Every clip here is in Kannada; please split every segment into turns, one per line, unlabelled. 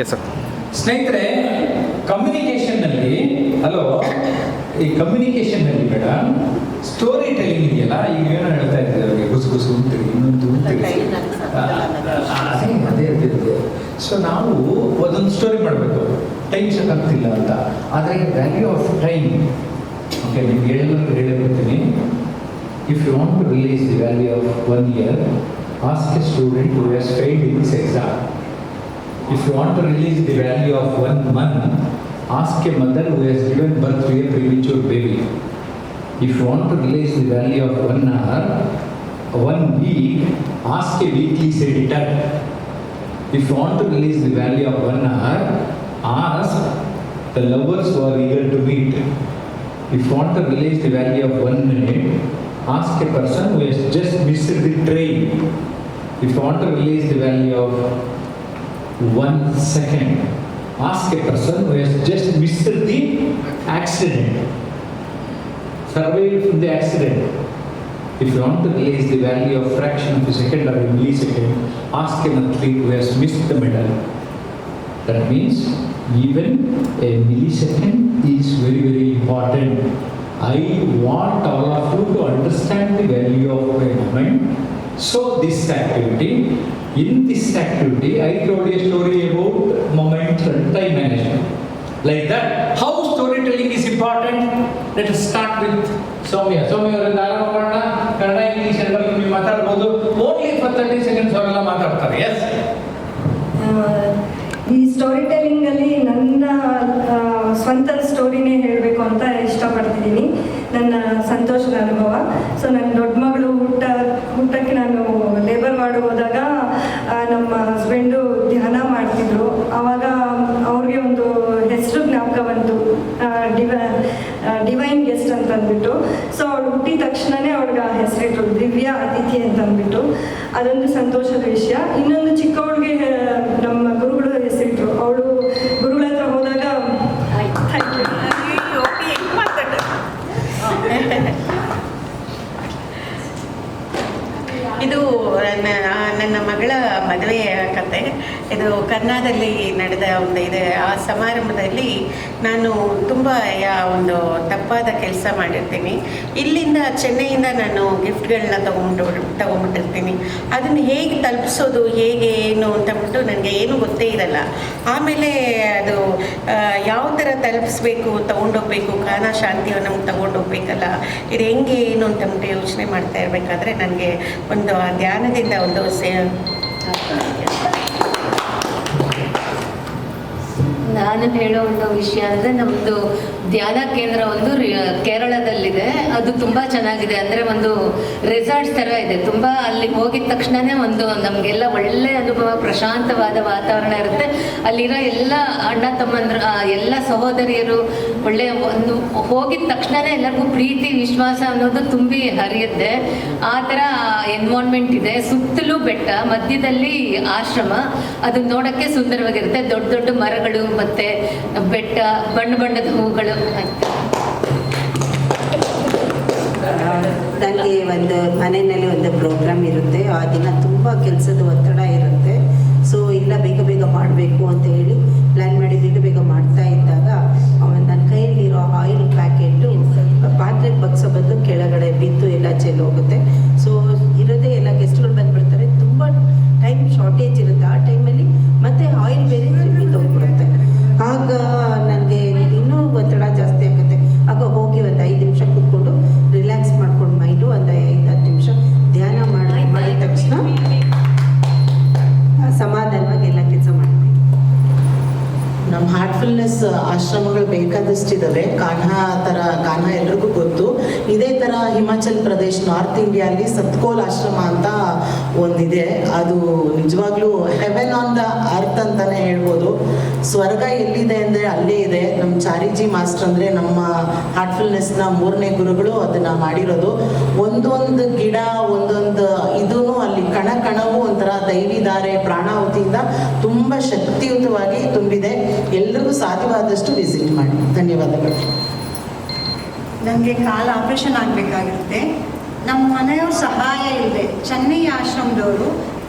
Yes sir.
ಸ್ನೇಹಿತರೆ, ಕಮ್ಯುನಿಕೇಷನ್ನಲ್ಲಿ ಈ ಕಮ್ಯುನಿಕೇಷನ್ನಲ್ಲಿ ಮೇಡಮ್ ಸ್ಟೋರಿ ಟೆಲಿಂಗ್ ಇದೆಯಲ್ಲ, ಈಗ ಏನೋ ಹೇಳ್ತಾ ಇದ್ದಾರೆ ಅವರಿಗೆ ಗುಸುಗುಸು ಅಂತೀರಿ, ಇನ್ನೊಂದು ಅದೇ ಇರ್ತಿದೆ. ಸೊ ನಾವು ಒಂದೊಂದು ಸ್ಟೋರಿ ಮಾಡಬೇಕು, ಟೈಮ್ ಸಾಕಾಗ್ತಿಲ್ಲ ಅಂತ. ಆದರೆ ವ್ಯಾಲ್ಯೂ ಆಫ್ ಟೈಮ್, ಓಕೆ, ನಿಮ್ಗೆ ಹೇಳಿರ್ತೀನಿ. If you want to release the value of 1 year, ask a student who has failed in this exam. If you want to release the value of 1 month, ask a mother who has given birth to a premature baby. If you want to release the value of 1 hour, 1 week, ask a weekly editor. If you want to release the value of 1 hour, ask the lovers who are eager to meet. If you want to release the value of 1 minute, ask a person who has just missed the train. If you want to release the value of 1 second, ask a person who has just missed the accident, survived from the accident. If you want to release the value of fraction of a second or a millisecond, ask an athlete who has missed the medal. That means even a millisecond is very, very important. I want all of you to understand the value of a moment. So this activity, in this activity, I told you a story about moment and time management. Like that, how storytelling is important? Let us start with Soumya. Soumya ಅವರಿಂದ ಆರಂಭ ಮಾಡೋಣ. ಕನ್ನಡ, ಇಂಗ್ಲಿಷ್ ಎರಡರಲ್ಲಿ ನೀವು ಮಾತಾಡ್ಬೋದು. ಓನ್ಲಿ ಫಾರ್ 30 seconds ಅವರೆಲ್ಲ ಮಾತಾಡ್ತಾರೆ. ಎಸ್.
ಈ ಸ್ಟೋರಿ ಟೆಲ್ಲಿಂಗಲ್ಲಿ ನನ್ನ ಸ್ವಂತ ಸ್ಟೋರಿನೇ ಹೇಳಬೇಕು ಅಂತ ಇಷ್ಟಪಡ್ತಿದ್ದೀನಿ. ನನ್ನ ಸಂತೋಷದ ಅನುಭವ. ಸೊ ನನ್ನ ದೊಡ್ಡ ಮಗಳು ಊಟಕ್ಕೆ ನಾನು ಲೇಬರ್ ವಾರ್ಡ್ ಹೋದಾಗ ನಮ್ಮ ಹಸ್ಬೆಂಡು ಧ್ಯಾನ ಮಾಡ್ತಿದ್ರು. ಆವಾಗ ಅವ್ರಿಗೆ ಒಂದು ಹೆಸರು ಜ್ಞಾಪಕ ಬಂತು, ಡಿವೈನ್ ಗೆಸ್ಟ್ ಅಂತ ಅಂದ್ಬಿಟ್ಟು. ಸೊ ಅವಳು ಹುಟ್ಟಿದ ತಕ್ಷಣವೇ ಅವ್ಳಿಗೆ ಆ ಹೆಸರಿಟ್ರು, ದಿವ್ಯ ಅತಿಥಿ ಅಂತ ಅಂದ್ಬಿಟ್ಟು. ಅದೊಂದು ಸಂತೋಷದ ವಿಷಯ. ಇನ್ನೊಂದು ಚಿಕ್ಕವಳಿಗೆ ನಮ್ಮ ಗುರುಗಳು ಹೆಸರಿಟ್ರು. ಅವಳು ಗುರುಗಳ ಹತ್ರ ಹೋದಾಗ
ಇದು ನನ್ನ ಮಗಳ ಮದುವೆಯ ಕತೆ. ಇದು ಕರ್ನಾಟಕದಲ್ಲಿ ನಡೆದ ಒಂದು ಇದೆ. ಆ ಸಮಾರಂಭದಲ್ಲಿ ನಾನು ತುಂಬ ಒಂದು ತಪ್ಪಾದ ಕೆಲಸ ಮಾಡಿರ್ತೀನಿ. ಇಲ್ಲಿಂದ ಚೆನ್ನೈಯಿಂದ ನಾನು ಗಿಫ್ಟ್ಗಳನ್ನ ತೊಗೊಂಬಿಟ್ಟಿರ್ತೀನಿ. ಅದನ್ನು ಹೇಗೆ ತಲುಪಿಸೋದು, ಹೇಗೆ ಏನು ಅಂತಂದ್ಬಿಟ್ಟು ನನಗೆ ಏನೂ ಗೊತ್ತೇ ಇರಲ್ಲ. ಆಮೇಲೆ ಅದು ಯಾವ ಥರ ತಲುಪಿಸ್ಬೇಕು, ತೊಗೊಂಡೋಗ್ಬೇಕು, ಕಾನ ಶಾಂತಿಯು ನಮ್ಗೆ ತೊಗೊಂಡೋಗ್ಬೇಕಲ್ಲ, ಇದು ಹೆಂಗೆ ಏನು ಅಂತಂದ್ಬಿಟ್ಟು ಯೋಚನೆ ಮಾಡ್ತಾ ಇರಬೇಕಾದ್ರೆ ನನಗೆ ಒಂದು ಧ್ಯಾನದಿಂದ ಒಂದು
ನಾನು ಹೇಳೋ ಒಂದು ವಿಷಯ ಅಂದರೆ, ನಮ್ಮದು ಧ್ಯಾನ ಕೇಂದ್ರ ಒಂದು ಕೇರಳದಲ್ಲಿದೆ. ಅದು ತುಂಬ ಚೆನ್ನಾಗಿದೆ. ಅಂದರೆ ಒಂದು ರೆಸಾರ್ಟ್ಸ್ ಥರ ಇದೆ. ತುಂಬ ಅಲ್ಲಿ ಹೋಗಿದ ತಕ್ಷಣವೇ ಒಂದು ನಮಗೆಲ್ಲ ಒಳ್ಳೆಯ ಅನುಭವ, ಪ್ರಶಾಂತವಾದ ವಾತಾವರಣ ಇರುತ್ತೆ. ಅಲ್ಲಿರೋ ಎಲ್ಲ ಅಣ್ಣ ತಮ್ಮಂದ್ರ, ಎಲ್ಲ ಸಹೋದರಿಯರು ಒಳ್ಳೆಯ ಒಂದು ಹೋಗಿದ ತಕ್ಷಣವೇ ಎಲ್ಲರಿಗೂ ಪ್ರೀತಿ, ವಿಶ್ವಾಸ ಅನ್ನೋದು ತುಂಬಿ ಹರಿಯುತ್ತೆ. ಆ ಥರ ಎನ್ವೈರ್ನ್ಮೆಂಟ್ ಇದೆ. ಸುತ್ತಲೂ ಬೆಟ್ಟ, ಮಧ್ಯದಲ್ಲಿ ಆಶ್ರಮ. ಅದು ನೋಡೋಕ್ಕೆ ಸುಂದರವಾಗಿರುತ್ತೆ. ದೊಡ್ಡ ದೊಡ್ಡ ಮರಗಳು ಮತ್ತು ಬೆಟ್ಟ, ಬಣ್ಣ ಬಣ್ಣದ ಹೂಗಳು.
ನನಗೆ ಒಂದು ಮನೆಯಲ್ಲಿ ಒಂದು ಪ್ರೋಗ್ರಾಮ್ ಇರುತ್ತೆ. ಆ ದಿನ ತುಂಬ ಕೆಲಸದ ಒತ್ತಡ ಇರುತ್ತೆ. ಸೊ ಇಲ್ಲ ಬೇಗ ಬೇಗ ಮಾಡಬೇಕು ಅಂತ ಹೇಳಿ ಪ್ಲ್ಯಾನ್ ಮಾಡಿ ಬೇಗ ಬೇಗ ಮಾಡ್ತಾ ಇದ್ದಾಗ ನನ್ನ ಕೈಯಲ್ಲಿರೋ ಆಯಿಲ್ ಪ್ಯಾಕೆಟು ಪಾತ್ರೆಗೆ ಬಗ್ಸೋ ಬದಲು ಕೆಳಗಡೆ ಬಿದ್ದು ಎಲ್ಲ ಚೆಲ್ಲೋಗುತ್ತೆ. ಸೊ ಇರೋದೇ ಎಲ್ಲ ಗೆಸ್ಟ್ಗಳು ಬಂದುಬಿಡ್ತಾರೆ. ತುಂಬ ಟೈಮ್ ಶಾರ್ಟೇಜ್ ಇರುತ್ತೆ. ಆ ಟೈಮಲ್ಲಿ ಮತ್ತೆ ಆಯಿಲ್ ಬೇರೆ ಬಿದ್ದೋಗ್ಬಿಡುತ್ತೆ. ಆಗ ನನಗೆ ಇನ್ನೂ ಒತ್ತಡ ಜಾಸ್ತಿ ಆಗುತ್ತೆ. ಆಗ ಹೋಗಿ ಒಂದು 5 ನಿಮಿಷ ಕೂತ್ಕೊಂಡು ರಿಲ್ಯಾಕ್ಸ್ ಮಾಡ್ಕೊಂಡು ಮೈಂಡು ಒಂದು 5-10 ನಿಮಿಷ ಧ್ಯಾನ ಮಾಡಿದ ತಕ್ಷಣ ಸಮಾಧಾನವಾಗಿ ಎಲ್ಲ ಕೆಲಸ ಮಾಡ್ತೀವಿ.
ನಮ್ಮ ಹಾರ್ಟ್ಫುಲ್ನೆಸ್ ಆಶ್ರಮಗಳು ಬೇಕಾದಷ್ಟಿದ್ದಾವೆ. ಕಾನ್ಹಾ ಎಲ್ರಿಗೂ ಗೊತ್ತು. ಇದೇ ಥರ ಹಿಮಾಚಲ್ ಪ್ರದೇಶ್, ನಾರ್ತ್ ಇಂಡಿಯಾದಲ್ಲಿ ಸತ್ಕೋಲ್ ಆಶ್ರಮ ಅಂತ ಒಂದಿದೆ. ಅದು ನಿಜವಾಗ್ಲೂ ಹೆವೆನ್ ಆನ್ ದ ಅರ್ತ್ ಅಂತಲೇ ಹೇಳ್ಬೋದು. ಸ್ವರ್ಗ ಎಲ್ಲಿದೆ ಅಂದರೆ ಅಲ್ಲೇ ಇದೆ. ನಮ್ಮ ಚಾರಿಜಿ ಮಾಸ್ಟರ್ ಅಂದರೆ ನಮ್ಮ ಹಾರ್ಟ್ಫುಲ್ನೆಸ್ನ 3ನೇ ಗುರುಗಳು ಅದನ್ನು ಮಾಡಿರೋದು. ಒಂದೊಂದು ಗಿಡ, ಒಂದೊಂದು ಇದೂ ಅಲ್ಲಿ ಕಣವು ಒಂಥರ ದೈವಿಧಾರೆ, ಪ್ರಾಣಾಹುತಿಯಿಂದ ತುಂಬ ಶಕ್ತಿಯುತವಾಗಿ ತುಂಬಿದೆ. ಎಲ್ರಿಗೂ ಸಾಧ್ಯವಾದಷ್ಟು ವಿಸಿಟ್ ಮಾಡಿ. ಧನ್ಯವಾದಗಳು.
ನನಗೆ ಕಾಲು ಆಪ್ರೇಷನ್ ಆಗಬೇಕಾಗಿರುತ್ತೆ. ನಮ್ಮ ಮನೆಯವ್ರ ಸಹಾಯ ಇಲ್ಲದೆ ಚೆನ್ನೈ ಆಶ್ರಮದವರು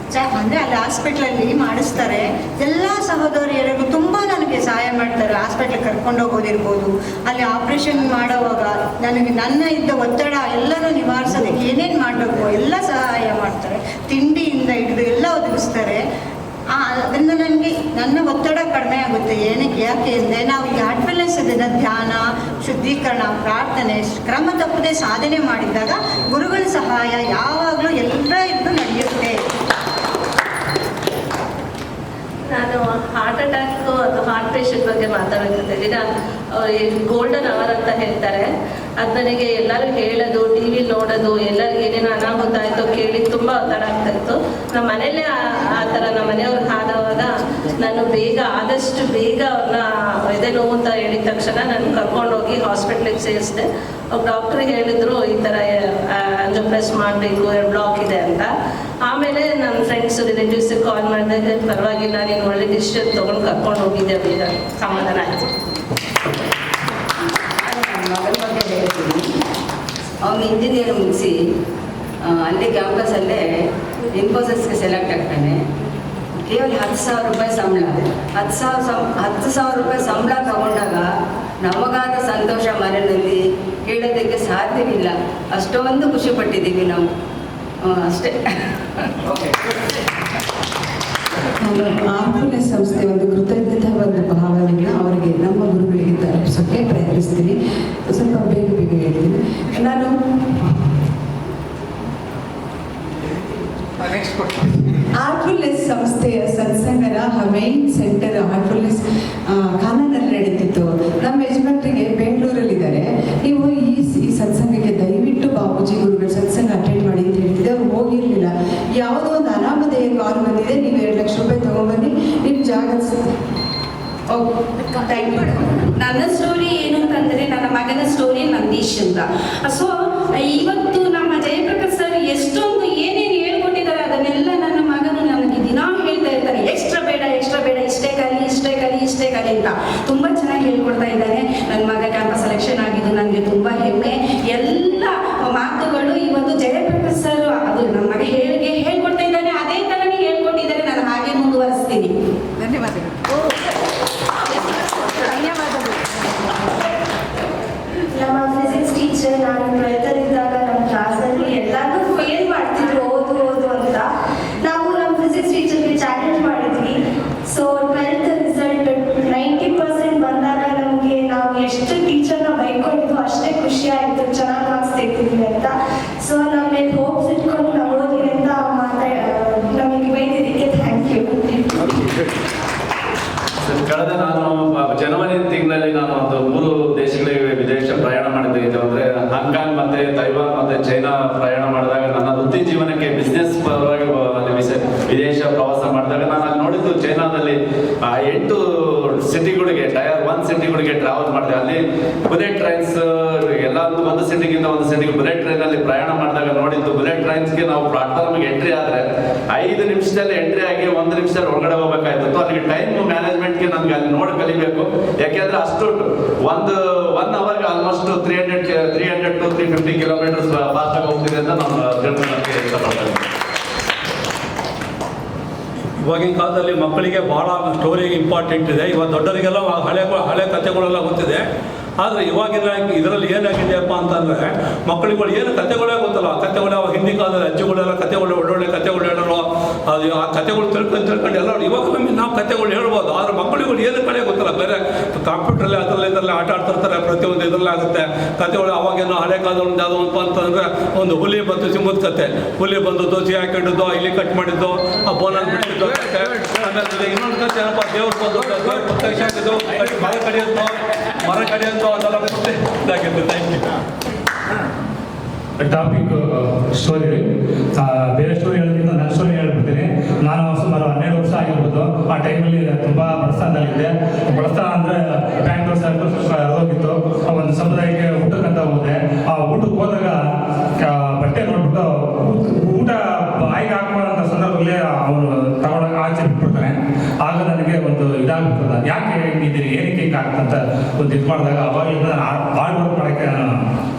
ಅಂದರೆ ಅಲ್ಲಿ ಹಾಸ್ಪಿಟ್ಲಲ್ಲಿ ಮಾಡಿಸ್ತಾರೆ. ಎಲ್ಲ ಸಹೋದರಿಯರಿಗೂ ಹಾಸ್ಪಿಟ್ಲಿಗೆ ಕರ್ಕೊಂಡು ಹೋಗೋದಿರ್ಬೋದು, ಅಲ್ಲಿ ಆಪ್ರೇಷನ್ ಮಾಡುವಾಗ ನನಗೆ ನನ್ನ ಇದ್ದ ಒತ್ತಡ ಎಲ್ಲನೂ ನಿವಾರಿಸೋದಕ್ಕೆ ಏನೇನು ಮಾಡಬೇಕು ಎಲ್ಲ ಸಹಾಯ ಮಾಡ್ತಾರೆ. ತಿಂಡಿಯಿಂದ ಹಿಡಿದು ಎಲ್ಲ ಒದಗಿಸ್ತಾರೆ. ಅದರಿಂದ ನನಗೆ ನನ್ನ ಒತ್ತಡ ಕಡಿಮೆ ಆಗುತ್ತೆ. ಯಾಕೆ ಅಂದರೆ ನಾವು ಈ ಹಾರ್ಟ್ಫುಲ್ನೆಸ್ ಇದನ್ನು ಧ್ಯಾನ, ಶುದ್ಧೀಕರಣ, ಪ್ರಾರ್ಥನೆ ಕ್ರಮ ತಪ್ಪದೆ ಸಾಧನೆ ಮಾಡಿದಾಗ ಗುರುಗಳ ಸಹಾಯ ಯಾವಾಗಲೂ ಎಲ್ಲರ ಇದ್ದು ನಡೆಯುತ್ತೆ.
ನಾನು ಹಾರ್ಟ್ ಅಟ್ಯಾಕ್ ಅಥವಾ ಹಾರ್ಟ್ ಪೇಷಂಟ್ ಬಗ್ಗೆ ಮಾತಾಡೋದಿದ್ದೀನಿ. ಗೋಲ್ಡನ್ ಅವರ್ ಅಂತ ಹೇಳ್ತಾರೆ. ಅದು ನನಗೆ ಎಲ್ಲರೂ ಹೇಳೋದು, ಟಿ ವಿ ನೋಡೋದು, ಎಲ್ಲರಿಗೂ ಏನೇನೋ ಅನಾಹುತ ಆಯಿತು ಕೇಳಿ ತುಂಬ ಒತ್ತಡ ಆಗ್ತಾಯಿತ್ತು. ನಮ್ಮ ಮನೇಲೇ ಆ ಥರ ನಮ್ಮ ಮನೆಯವ್ರಿಗೆ ಆದವಾಗ ನಾನು ಆದಷ್ಟು ಬೇಗ ಅವ್ರನ್ನ ಎದೆ ನೋವು ಅಂತ ಹೇಳಿದ ತಕ್ಷಣ ನಾನು ಕರ್ಕೊಂಡೋಗಿ ಹಾಸ್ಪಿಟ್ಲಿಗೆ ಸೇರಿಸಿದೆ. ಡಾಕ್ಟ್ರಿಗೆ ಹೇಳಿದ್ರು ಈ ಥರ ಆಂಜಿಯೋಪ್ಲಾಸ್ಟಿ ಮಾಡಬೇಕು, ಬ್ಲಾಕ್ ಇದೆ ಅಂತ. ಆಮೇಲೆ ನನ್ನ ಫ್ರೆಂಡ್ಸು ರಿಲೇಟಿವ್ಸಿಗೆ ಕಾಲ್ ಮಾಡಿದಾಗ ಪರವಾಗಿಲ್ಲ, ನೀನು ಒಳ್ಳೆ ಡಿಸಿಷನ್ ತೊಗೊಂಡು ಕರ್ಕೊಂಡು ಹೋಗಿದ್ದೆ, ಬೇಗ ಸಮಾಧಾನ ಆಯಿತು.
ಮಗನ ಬಗ್ಗೆ ಹೇಳ್ತೀನಿ. ಅವನು ಇಂಜಿನಿಯರ್ ಮುಗಿಸಿ ಅಲ್ಲೇ ಕ್ಯಾಂಪಸಲ್ಲೇ ಇನ್ಫೋಸಿಸ್ಗೆ ಸೆಲೆಕ್ಟ್ ಆಗ್ತಾನೆ. ಕೇವಲ 10,000 ರೂಪಾಯಿ ಸಂಬಳ. 10,000 ರೂಪಾಯಿ ಸಂಬಳ ತಗೊಂಡಾಗ ನಮಗಾದ ಸಂತೋಷ ಮನೆಯಲ್ಲಿ ಹೇಳೋದಕ್ಕೆ ಸಾಧ್ಯವಿಲ್ಲ. ಅಷ್ಟೊಂದು ಖುಷಿ ಪಟ್ಟಿದ್ದೀವಿ ನಾವು. ಅಷ್ಟೇ.
ಹಾರ್ಟ್ಫುಲ್ನೆಸ್ ಸಂಸ್ಥೆ ಒಂದು ಕೃತಜ್ಞತಾ ಒಂದು ಭಾವನೆಯನ್ನು ಅವರಿಗೆ ನಮ್ಮ ಗುರುಗಳಿಗೆ ತಲುಪಿಸೋಕ್ಕೆ ಪ್ರಯತ್ನಿಸ್ತೀನಿ. ಸ್ವಲ್ಪ ಬೇಗ ಹೇಳ್ತೀನಿ. ನಾನು ಹಾರ್ಟ್ಫುಲ್ನೆಸ್ ಸಂಸ್ಥೆಯ ಸತ್ಸಂಗದ ಮೈನ್ ಸೆಂಟರ್ ಹಾರ್ಟ್ಫುಲ್ನೆಸ್ ಖಾನಾನಲ್ಲಿ ನಡೀತಿತ್ತು. ನಮ್ಮ ಯಜಮಾನರಿಗೆ ಬೆಂಗಳೂರಲ್ಲಿದ್ದಾರೆ. ನೀವು ಈ ಸತ್ಸಂಗಕ್ಕೆ ದಯವಿಟ್ಟು ಬಾಪೂಜಿ ಗುರುಗಳು ಸತ್ಸಂಗ ಅಟೆಂಡ್ ಮಾಡಿ ಅಂತ ಹೇಳ್ತಿದ್ದೆ. ಅವ್ರು ಹೋಗಿರಲಿಲ್ಲ. ಯಾವುದೋ ಒಂದು ಅನಾಮಧೇಯ ಕಾಲ್ ಬಂದಿದೆ, ನೀವು 2 ಲಕ್ಷ ರೂಪಾಯಿ ತೊಗೊಂಡ್ಬನ್ನಿ, ನಿಮ್ಮ ಜಾಗ
ನನ್ನ ಸ್ಟೋರಿ ಏನು ಅಂತಂದರೆ, ನನ್ನ ಮಗನ ಸ್ಟೋರಿ ನಂದೀಶ್ ಅಂತ. ಸೊ ಇವತ್ತು ನಮ್ಮ ಜಯಪ್ರಕಾಶ್ ಸರ್ ಎಷ್ಟೊಂದು ಏನೇನು ಹೇಳ್ಕೊಟ್ಟಿದ್ದಾರೆ ಅದನ್ನೆಲ್ಲ ನನ್ನ ಮಗನು ನನಗೆ ದಿನ ಹೇಳ್ತಾ ಇರ್ತಾರೆ. ಎಕ್ಸ್ಟ್ರಾ ಬೇಡ, ಇಷ್ಟೇ ಕಲಿ ಅಂತ ತುಂಬ ಚೆನ್ನಾಗಿ ಹೇಳ್ಕೊಡ್ತಾ ಇದ್ದಾನೆ. ನನ್ನ ಮಗ ಕ್ಯಾಂಪಸ್ ಸೆಲೆಕ್ಷನ್ ಆಗಿದ್ದು ನನಗೆ ತುಂಬ ಹೆಮ್ಮೆ. ಎಲ್ಲ ಮಾತುಗಳು ಇವತ್ತು ಜಯಪ್ರಕಾಶ್ ಸರ್ ಅದು ನನ್ನ ಮಗ ಹೇಳ್ಕೊಡ್ತಾ ಇದ್ದಾನೆ, ಅದೇ ಥರನೇ ಹೇಳ್ಕೊಟ್ಟಿದ್ದಾರೆ. ನಾನು ಹಾಗೆ ಮುಂದುವರಿಸ್ತೀನಿ. ಧನ್ಯವಾದಗಳು.
ನಮ್ಮ ಫಿಸಿಕ್ಸ್ ಟೀಚರ್ ನಾನು 12th ಇದ್ದಾಗ ನಮ್ಮ ಕ್ಲಾಸಲ್ಲಿ ಎಲ್ಲರೂ ಫೇಲ್ ಮಾಡ್ತಿದ್ರು ಓದು ಅಂತ. ನಾವು ನಮ್ಮ ಫಿಸಿಕ್ಸ್ ಟೀಚರ್ಗೆ ಚಾಲೆಂಜ್ ಮಾಡಿದ್ವಿ. ಸೊ 12th ರಿಸಲ್ಟ್ 90% ಬಂದಾಗ ನಮಗೆ ನಾವು ಎಷ್ಟು ಟೀಚರ್ನ ಬೈಕೊಂಡಿದ್ವು ಅಷ್ಟೇ ಖುಷಿ ಆಯಿತು, ಚೆನ್ನಾಗಿ ಮಾರ್ಕ್ಸ್ ತೆಗ್ದಿದ್ವಿ ಅಂತ. ಸೊ ನಮ್ಮ ಮೇಲೆ ಹೋಪ್ಸ್ ಇಟ್ಕೊಂಡು ನಾವು ಓದಿರಿ ಅಂತ ನಮಗೆ ಬೈದಿದ್ದಕ್ಕೆ ಥ್ಯಾಂಕ್ ಯು.
ಕಳೆದ ನಾನು ಜನವರಿ ತಿಂಗಳಲ್ಲಿ ನಾನು ಒಂದು 3 ದೇಶಗಳಿಗೆ ವಿದೇಶ ಪ್ರಯಾಣ ಮಾಡಿದ್ದೆ. ಇದು ಅಂದರೆ ಹಾಂಗ್ಕಾಂಗ್ ಮತ್ತೆ ತೈವಾನ್ ಮತ್ತೆ ಚೈನಾ ಪ್ರಯಾಣ ಮಾಡಿದಾಗ ನನ್ನ ವೃತ್ತಿ ಜೀವನಕ್ಕೆ ಬಿಸ್ನೆಸ್ ಪರವಾಗಿ ಅಲ್ಲಿ ವಿದೇಶ ಪ್ರವಾಸ ಮಾಡಿದಾಗ ನಾನು ಅಲ್ಲಿ ನೋಡಿದ್ದು ಚೈನಾದಲ್ಲಿ 8 ಸಿಟಿಗಳಿಗೆ ಟೈರ್ 1 ಸಿಟಿಗಳಿಗೆ ಟ್ರಾವೆಲ್ ಮಾಡಿದೆ. ಅಲ್ಲಿ ಬುಲೆಟ್ ಟ್ರೈನ್ಸ್ ಎಲ್ಲ ಒಂದು ಸಿಟಿಗಿಂತ ಒಂದು ಸಿಟಿಗೆ ಬುಲೆಟ್ ಟ್ರೈನಲ್ಲಿ ಪ್ರಯಾಣ ಮಾಡಿದಾಗ ನೋಡಿದ್ದು, ಬುಲೆಟ್ ಟ್ರೈನ್ಸ್ಗೆ ನಾವು ಪ್ಲಾಟ್ಫಾರ್ಮ್ಗೆ ಎಂಟ್ರಿ ಆದರೆ 5 ನಿಮಿಷದಲ್ಲಿ ಎಂಟ್ರಿ ಆಗಿ 1 ನಿಮಿಷದಲ್ಲಿ ಹೊರಗಡೆ ಹೋಗ್ಬೇಕಾಯ್ತು. ಅಲ್ಲಿಗೆ ಟೈಮ್ ಮ್ಯಾನೇಜ್ಮೆಂಟ್ಗೆ ನಮ್ಗೆ ಅಲ್ಲಿ ನೋಡಿ ಕಲಿಬೇಕು. ಯಾಕೆಂದ್ರೆ ಅಷ್ಟು ಒನ್ ಅವರ್ಗೆ ಆಲ್ಮೋಸ್ಟ್ 300 to 350 ಕಿಲೋಮೀಟರ್ಸ್ ಫಾಸ್ಟ್ ಆಗಿ ಹೋಗ್ತಿದೆ ಅಂತ ನಾನು ತಿಳ್ಕೊಳ್ಳೋಕ್ಕೆ ಇಷ್ಟಪಡ್ತೇನೆ.
ಇವಾಗಿನ ಕಾಲದಲ್ಲಿ ಮಕ್ಕಳಿಗೆ ಭಾಳ ಸ್ಟೋರಿ ಇಂಪಾರ್ಟೆಂಟ್ ಇದೆ. ಇವಾಗ ದೊಡ್ಡವರಿಗೆಲ್ಲ ಹಳೆ ಕಥೆಗಳೆಲ್ಲ ಗೊತ್ತಿದೆ. ಆದರೆ ಇವಾಗಿನ ಇದರಲ್ಲಿ ಏನಾಗಿದೆಯಪ್ಪ ಅಂತಂದರೆ, ಮಕ್ಕಳುಗಳು ಏನು ಕಥೆಗಳೇ ಗೊತ್ತಲ್ಲ. ಕಥೆಗಳು ಅವಾಗ ಹಿಂದಿ ಕಾಲದಲ್ಲಿ ಅಜ್ಜಿಗಳೆಲ್ಲ ಕಥೆಗಳು ಒಳ್ಳೊಳ್ಳೆ ಕಥೆಗಳು ಹೇಳೋರು. ಅದು ಆ ಕಥೆಗಳು ತಿಳ್ಕೊಂಡು ಎಲ್ಲ ಇವಾಗ ನಾವು ಕಥೆಗಳು ಹೇಳ್ಬೋದು. ಆದರೆ ಮಕ್ಕಳುಗಳು ಏನು ಕಡೆ ಗೊತ್ತಲ್ಲ. ಬೇರೆ ಕಂಪ್ಯೂಟ್ರಲ್ಲಿ ಇದರಲ್ಲಿ ಆಟ ಆಡ್ತಿರ್ತಾರೆ. ಪ್ರತಿಯೊಂದು ಇದರಲ್ಲಿ ಆಗುತ್ತೆ ಕಥೆಗಳು. ಅವಾಗೇನೋ ಹಳೆ ಕಾಲದಲ್ಲಿ ಯಾವುದೋ ಅಂತಂದರೆ ಒಂದು ಹುಲಿ ಬಂದು ಸಿಂಹದ ಕತೆ. ಹುಲಿ ಬಂದು ದೋಸೆ ಹಾಕಿಟ್ಟಿದ್ದು, ಇಲ್ಲಿ ಕಟ್ ಮಾಡಿದ್ದು, ಆ ಬೋನಲ್ಲಿ ಬಿಟ್ಟಿದ್ದು. ಆಮೇಲೆ ಇನ್ನೊಂದು ಕತೆ ಏನಪ್ಪ, ದೇವ್ರು ಬಂದು ಪ್ರತ್ಯಕ್ಷ ಆಗಿದ್ದು, ಮರ ಕಡಿಯೋದು ಅದೆಲ್ಲ ಮತ್ತೆ ಇದಾಗಿದ್ದು. Thank you.
ಟಾಪಿಕ್ ಸ್ಟೋರಿ, ಬೇರೆ ಸ್ಟೋರಿ ಹೇಳೋದ್ರಿಂದ ನನ್ನ ಸ್ಟೋರಿ ಹೇಳ್ಬಿಡ್ತೀನಿ. ನಾನು ಸುಮಾರು 12 ವರ್ಷ ಆಗಿರ್ಬೋದು. ಆ ಟೈಮಲ್ಲಿ ತುಂಬ ಬಡಸ್ತಾನದಲ್ಲಿದ್ದೆ. ಬಡಸ್ತಾನ ಅಂದರೆ ಬ್ಯಾಂಗ್ಳೂರ್ ಸರ್ಕಲ್ ಹೋಗಿತ್ತು. ಒಂದು ಸಮುದಾಯಕ್ಕೆ ಊಟಕ್ಕಂತ ಹೋದೆ. ಆ ಊಟಕ್ಕೆ ಹೋದಾಗ ಬಟ್ಟೆ ನೋಡ್ಬಿಟ್ಟು ಊಟ ಬಾಯಿಗೆ ಹಾಕೋಂಥ ಸಂದರ್ಭದಲ್ಲಿ ಅವರು ತಗೊಂಡಾಗ ಆಚೆ ಬಿಟ್ಬಿಡ್ತಾನೆ. ಆಗ ನನಗೆ ಒಂದು ಇದಾಗ್ಬಿಡ್ತದ, ಯಾಕೆ ಹಿಂಗಿದ್ದೀರಿ, ಏನಕ್ಕೆ ಹಿಂಗಾಗ್ತಂತ ಒಂದು ಇದು ಮಾಡಿದಾಗ ಅವಾಗಿಂದ ನಾನು ಹಾರ್ಡ್ ವರ್ಕ್ ಮಾಡೋಕ್ಕೆ ನಾನು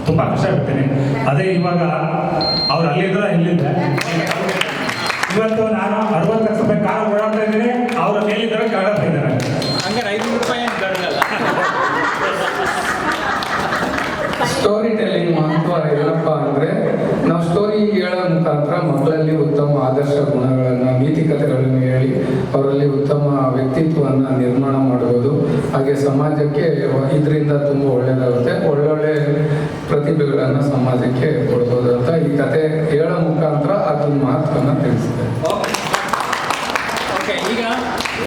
ತುಂಬ ಕಷ್ಟಪಡ್ತೀನಿ. ಅದೇ ಇವಾಗ ಅವ್ರು ಅಲ್ಲಿದ್ದರೆ ಇಲ್ಲಿದ್ದೆ. ಇವತ್ತು ನಾನು 60 ಲಕ್ಷ ರೂಪಾಯಿ ಕಾರು ಓಡಾಡ್ತಾ ಇದ್ದೀನಿ. ಅವರ ಮೇಲಿದ್ದಾರೆ ಕೆಳಗಡೆ ಇದ್ದಾರೆ.
ಹಂಗಾರೆ 500 ರೂಪಾಯಿ ಏನು
ಮುಖಾಂತರ ಮಕ್ಕಳಲ್ಲಿ ಉತ್ತಮ ಆದರ್ಶ ಗುಣಗಳನ್ನು, ನೀತಿಕತೆಗಳನ್ನು ಹೇಳಿ ಅವರಲ್ಲಿ ಉತ್ತಮ ವ್ಯಕ್ತಿತ್ವವನ್ನು ನಿರ್ಮಾಣ ಮಾಡುವುದು, ಹಾಗೆ ಸಮಾಜಕ್ಕೆ ಇದರಿಂದ ತುಂಬ ಒಳ್ಳೆಯದಾಗುತ್ತೆ. ಒಳ್ಳೊಳ್ಳೆ ಪ್ರತಿಭೆಗಳನ್ನು ಸಮಾಜಕ್ಕೆ ಕೊಡ್ಬೋದು ಅಂತ ಈ ಕತೆ ಹೇಳೋ ಮುಖಾಂತರ ಅದ್ರ ಮಹತ್ವವನ್ನು ತಿಳಿಸ್ತೇವೆ.
ಓಕೆ, ಈಗ